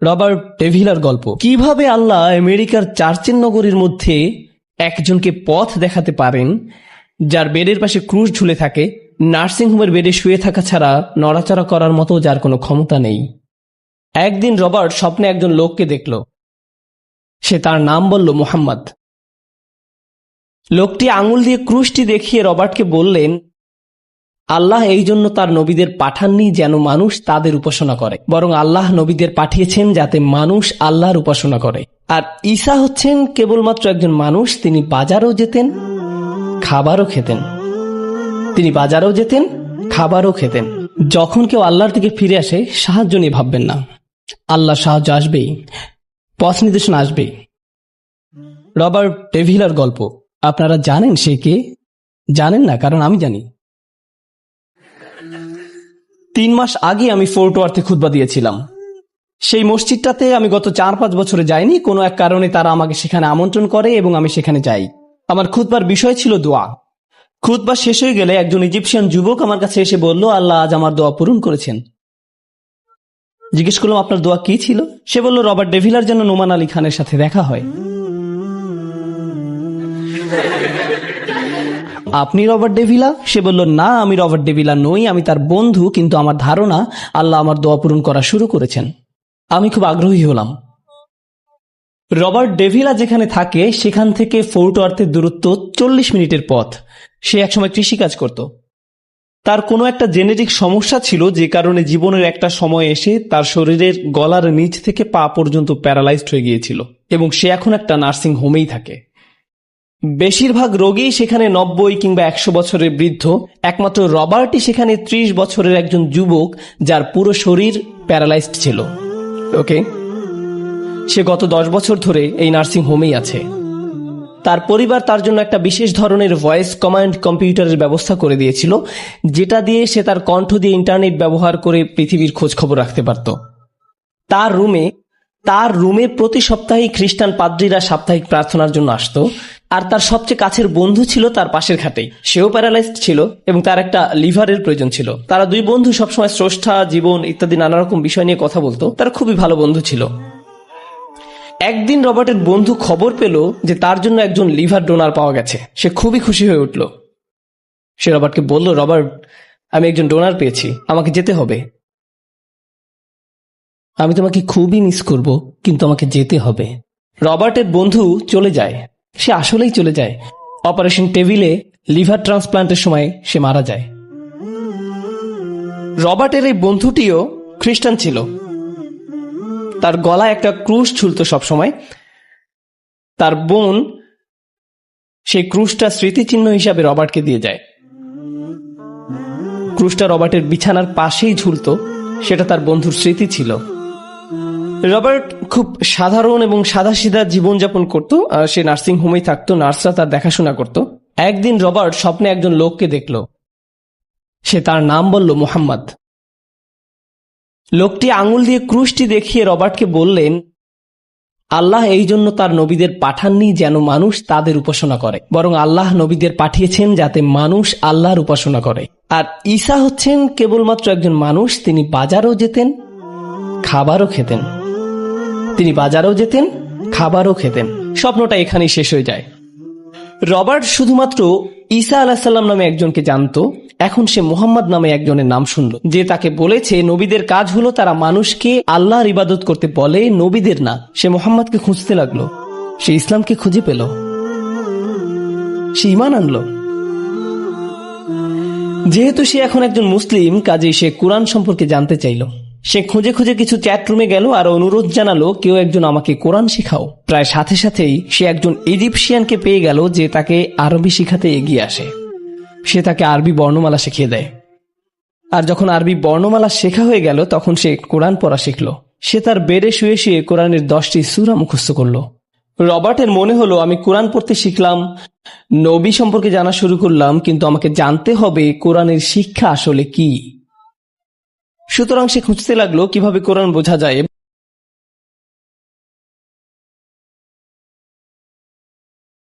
Robert ডেভিলার গল্প। কিভাবে আল্লাহ আমেরিকার চার্চের নগরীর মধ্যে একজনকে পথ দেখাতে পারেন যার বেডের পাশে ক্রুশ ঝুলে থাকে, নার্সিংহোমের বেডে শুয়ে থাকা ছাড়া নড়াচড়া করার মতো যার কোনো ক্ষমতা নেই। একদিন রবার্ট স্বপ্নে একজন লোককে দেখল। সে তার নাম বলল মুহাম্মদ। লোকটি আঙুল দিয়ে ক্রুশটি দেখিয়ে রবার্টকে বললেন, আল্লাহ এই জন্য তার নবীদের পাঠাননি যেন মানুষ তাদের উপাসনা করে, বরং আল্লাহ নবীদের পাঠিয়েছেন যাতে মানুষ আল্লাহর উপাসনা করে। আর ঈসা হচ্ছেন কেবলমাত্র একজন মানুষ। তিনি বাজারেও যেতেন, খাবারও খেতেন। তিনি বাজারেও যেতেন, খাবারও খেতেন। যখন কেউ আল্লাহর দিকে ফিরে আসে, সাহায্য নিয়ে ভাববেন না। আল্লাহ সাহায্য আসবেই, পথ নির্দেশনা আসবেই। রবার্ট ডেভিলার গল্প। আপনারা জানেন সে কে? জানেন না? কারণ আমি জানি। 3 মাস আগে আমি ফোর্ট ওয়ার্থে খুতবা দিয়েছিলাম। সেই মসজিদটাতে আমি গত 4-5 বছরে যাইনি। কোনো এক কারণে তারা আমাকে সেখানে আমন্ত্রণ করে এবং আমি সেখানে যাই। আমার খুতবার বিষয় ছিল দোয়া। খুতবা শেষ হয়ে গেলে একজন ইজিপশিয়ান যুবক আমার কাছে এসে বলল, আল্লাহ আজ আমার দোয়া পূরণ করেছেন। জিজ্ঞেস করলাম, আপনার দোয়া কি ছিল? সে বলল, রবার্ট ডেভিলার যেন নোমান আলী খানের সাথে দেখা হয়। আপনি রবার্ট ডেভিলা? সে বলল, না, আমি রবার্ট ডেভিলা নই, আমি তার বন্ধু, কিন্তু আমার ধারণা আল্লাহ আমার দোয়া পূরণ করা শুরু করেছেন। আমি খুব আগ্রহী হলাম। রবার্ট ডেভিলা যেখানে থাকে সেখান থেকে ফোর্ট ওয়ার্থের দূরত্ব 40 মিনিটের পথ। সে একসময় কৃষিকাজ করত। তার কোনো একটা জেনেটিক সমস্যা ছিল, যে কারণে জীবনের একটা সময় এসে তার শরীরের গলার নিচ থেকে পা পর্যন্ত প্যারালাইজড হয়ে গিয়েছিল এবং সে এখন একটা নার্সিং হোমেই থাকে। বেশিরভাগ রোগী সেখানে 90 কিংবা 100 বছরের বৃদ্ধ। একমাত্র রবার্টই সেখানে 30 বছরের একজন যুবক যার পুরো শরীর প্যারালাইজড ছিল। ওকে, সে গত 10 বছর ধরে এই নার্সিং হোমেই আছে। তার পরিবার তার জন্য একটা বিশেষ ধরনের ভয়েস কমান্ড কম্পিউটারের ব্যবস্থা করে দিয়েছিল, যেটা দিয়ে সে তার কণ্ঠ দিয়ে ইন্টারনেট ব্যবহার করে পৃথিবীর খোঁজ খবর রাখতে পারত। তার রুমে প্রতি সপ্তাহে খ্রিস্টান পাদ্রীরা সাপ্তাহিক প্রার্থনার জন্য আসতো। আর তার সবচেয়ে কাছের বন্ধু ছিল তার পাশের খাটেই। সেও প্যারালাইজড ছিল এবং তার একটা লিভারের প্রয়োজন ছিল। তারা দুই বন্ধু সবসময় স্রষ্টা, জীবন ইত্যাদি নানা রকম বিষয় নিয়ে কথা বলতো। তারা খুবই ভালো বন্ধু ছিল। একদিন রবার্টের বন্ধু খবর পেল যে তার জন্য একজন লিভার ডোনার পাওয়া গেছে। সে খুবই খুশি হয়ে উঠল। সে রবার্টকে বলল, রবার্ট, আমি একজন ডোনার পেয়েছি, আমাকে যেতে হবে। আমি তোমাকে খুবই মিস করব, কিন্তু আমাকে যেতে হবে। রবার্টের বন্ধু চলে যায়। সে আসলেই চলে যায়। অপারেশন টেবিলে লিভার ট্রান্সপ্লান্টের সময় সে মারা যায়। রবার্টের এই বন্ধুটিও খ্রিস্টান ছিল। তার গলায় একটা ক্রুশ ঝুলত সবসময়। তার বোন সেই ক্রুশটা স্মৃতিচিহ্ন হিসাবে রবার্টকে দিয়ে যায়। ক্রুশটা রবার্টের বিছানার পাশেই ঝুলত। সেটা তার বন্ধুর স্মৃতি ছিল। রবার্ট খুব সাধারণ এবং সাদাসিধা জীবনযাপন করত। সে নার্সিং হোমেই থাকতো, নার্সরা তার দেখাশোনা করত। একদিন রবার্ট স্বপ্নে একজন লোককে দেখল। সে তার নাম বলল মুহাম্মদ। লোকটি আঙুল দিয়ে ক্রুশটি দেখিয়ে রবার্টকে বললেন, আল্লাহ এই জন্য তার নবীদের পাঠাননি যেন মানুষ তাদের উপাসনা করে, বরং আল্লাহ নবীদের পাঠিয়েছেন যাতে মানুষ আল্লাহর উপাসনা করে। আর ঈসা হচ্ছেন কেবলমাত্র একজন মানুষ। তিনি বাজারেও যেতেন, খাবারও খেতেন। তিনি বাজারেও যেতেন, খাবারও খেতেন। স্বপ্নটা এখানেই শেষ হয়ে যায়। রবার্ট শুধুমাত্র ঈসা আলাইহিসসালাম নামে একজনকে জানত। এখন সে মুহাম্মদ নামে একজনের নাম শুনল, যে তাকে বলেছে নবীদের কাজ হলো তারা মানুষকে আল্লাহর ইবাদত করতে বলে, নবীদের না। সে মুহাম্মদকে খুঁজতে লাগলো। সে ইসলামকে খুঁজে পেল। সে ঈমান আনলো। যেহেতু সে এখন একজন মুসলিম, কাজেই সে কুরআন সম্পর্কে জানতে চাইল। সে খুঁজে খুঁজে কিছু চ্যাট রুমে গেল আর অনুরোধ জানালো, কেউ একজন আমাকে কোরআন শিখাও। প্রায় সাথে সাথেই সে একজন ইজিপশিয়ানকে পেয়ে গেল, যে তাকে আরবি শিখাতে এগিয়ে আসে। সে তাকে আরবি বর্ণমালা শিখিয়ে দেয়। আর যখন আরবি বর্ণমালা শেখা হয়ে গেল, তখন সে কোরআন পড়া শিখল। সে তার বেডে শুয়ে শুয়ে কোরআনের 10টি সূরা মুখস্থ করল। রবার্টের মনে হলো, আমি কোরআন পড়তে শিখলাম, নবী সম্পর্কে জানা শুরু করলাম, কিন্তু আমাকে জানতে হবে কোরআনের শিক্ষা আসলে কি। সুতরাং সে খুঁজতে লাগলো কিভাবে কোরআন বোঝা যায়